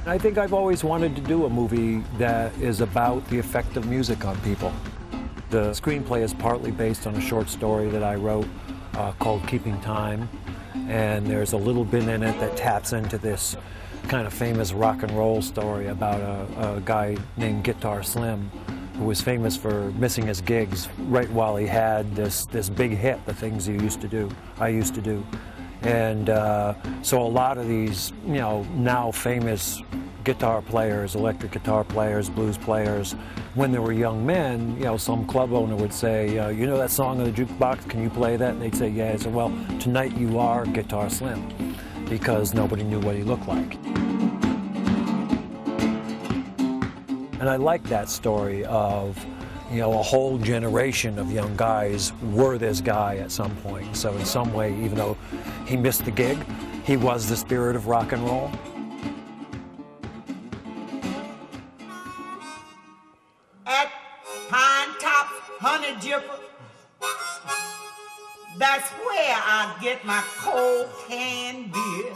I think I've always wanted to do a movie that is about the effect of music on people. The screenplay is partly based on a short story that I wrote called Keeping Time, and there's a little bit in it that taps into this kind of famous rock and roll story about a guy named Guitar Slim, who was famous for missing his gigs right while he had this big hit, the things I used to do. And so a lot of these, you know, now famous guitar players, electric guitar players, blues players, when they were young men, you know, some club owner would say, you know that song on the jukebox, can you play that? And they'd say, yeah. I said, well, tonight you are Guitar Slim, because nobody knew what he looked like. And I like that story of, you know, a whole generation of young guys were this guy at some point. So in some way, even though he missed the gig, he was the spirit of rock and roll. At Pine Top Honeydripper, that's where I get my cold canned beer.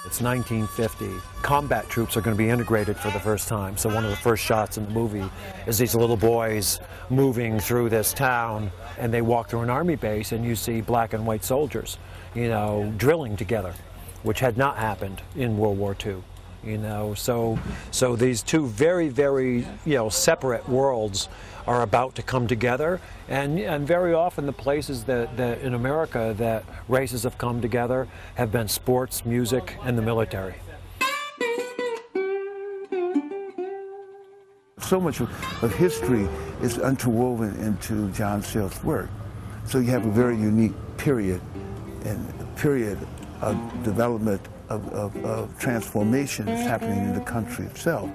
It's 1950. Combat troops are going to be integrated for the first time. So one of the first shots in the movie is these little boys moving through this town, and they walk through an army base, and you see black and white soldiers, you know, drilling together, which had not happened in World War II. You know, so these two very, very, you know, separate worlds are about to come together, and very often the places that in America that races have come together have been sports, music, and the military. So much of history is interwoven into John Sayles' work. So you have a very unique period, and a period of development of transformation that's happening in the country itself.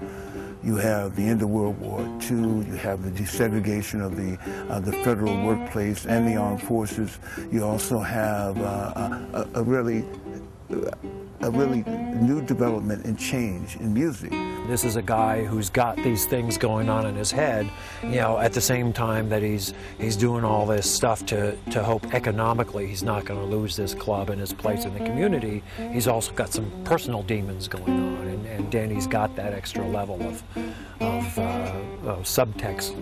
You have the end of World War II, you have the desegregation of the federal workplace and the armed forces. You also have a really new development and change in music. This is a guy who's got these things going on in his head, you know, at the same time that he's doing all this stuff to hope economically he's not going to lose this club and his place in the community. He's also got some personal demons going on, and Danny's got that extra level of subtext.